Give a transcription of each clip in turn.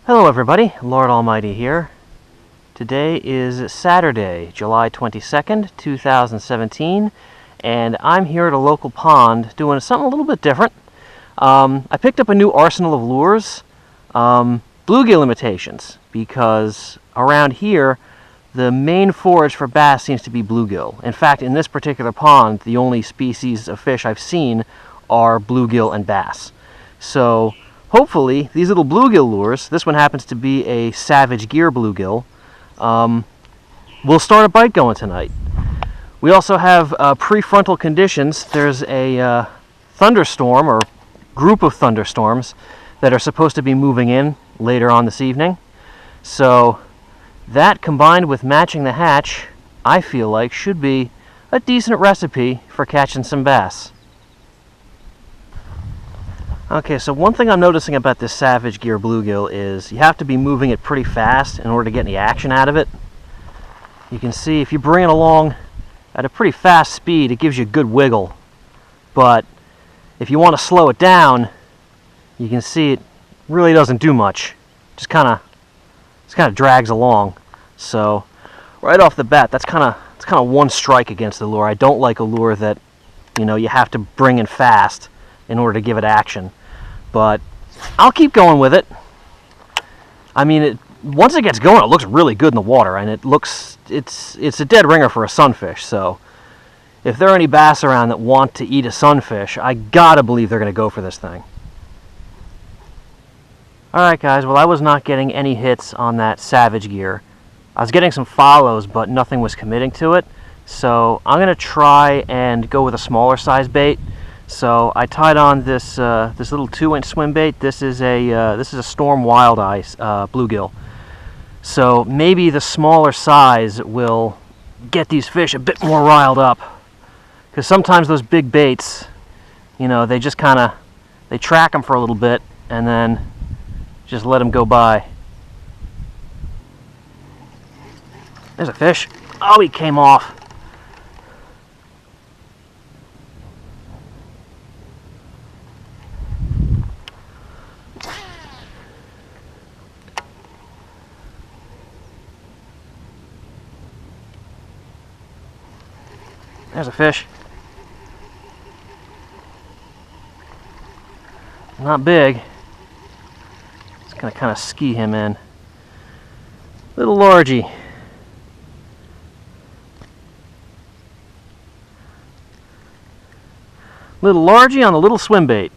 Hello everybody, Lord Almighty here. Today is Saturday, July 22nd, 2017, and I'm here at a local pond doing something a little bit different. I picked up a new arsenal of lures, bluegill imitations, because around here the main forage for bass seems to be bluegill. In fact, in this particular pond, the only species of fish I've seen are bluegill and bass. So hopefully, these little bluegill lures, this one happens to be a Savage Gear bluegill, will start a bite going tonight. We also have prefrontal conditions. There's a thunderstorm, or group of thunderstorms, that are supposed to be moving in later on this evening. So that, combined with matching the hatch, I feel like should be a decent recipe for catching some bass. Okay, so one thing I'm noticing about this Savage Gear bluegill is you have to be moving it pretty fast in order to get any action out of it. You can see if you bring it along at a pretty fast speed, it gives you a good wiggle. But if you want to slow it down, you can see it really doesn't do much. Just kind of drags along. So right off the bat, it's kind of one strike against the lure. I don't like a lure that, you have to bring in fast in order to give it action. But I'll keep going with it. I mean, once it gets going, it looks really good in the water, and it's a dead ringer for a sunfish. So if there are any bass around that want to eat a sunfish, I gotta believe they're gonna go for this thing. Alright guys, well, I was not getting any hits on that Savage Gear. I was getting some follows, but nothing was committing to it. So I'm gonna try and go with a smaller size bait. So I tied on this this little 2-inch swim bait. This is a Storm Wild Ice bluegill. So maybe the smaller size will get these fish a bit more riled up. Because sometimes those big baits, they just they track them for a little bit and then just let them go by. There's a fish. Oh, he came off. There's a fish. Not big. Just gonna kind of ski him in. Little largy. Little largy on a little swim bait.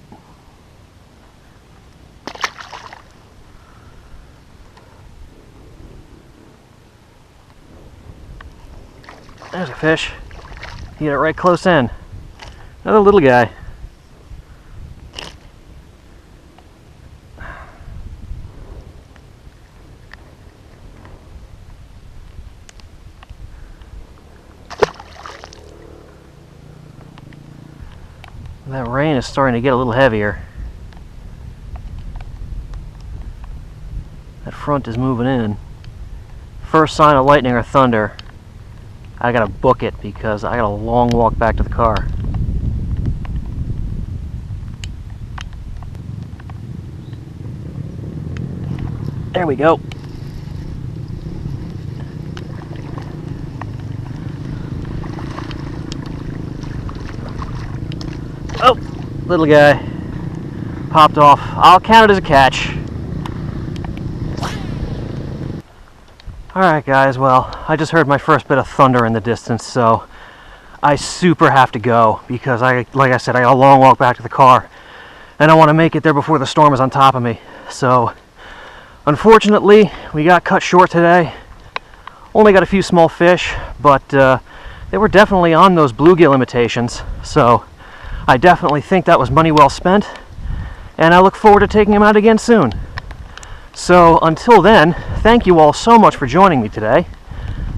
There's a fish. Get it right close in. Another little guy. That rain is starting to get a little heavier. That front is moving in. First sign of lightning or thunder, I gotta book it because I got a long walk back to the car. There we go. Oh, little guy popped off. I'll count it as a catch. Alright guys, well, I just heard my first bit of thunder in the distance, so I super have to go because like I said, I got a long walk back to the car and I want to make it there before the storm is on top of me. So unfortunately, we got cut short today. Only got a few small fish, but they were definitely on those bluegill imitations, so I definitely think that was money well spent, and I look forward to taking them out again soon. So until then, thank you all so much for joining me today,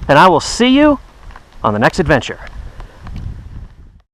and I will see you on the next adventure.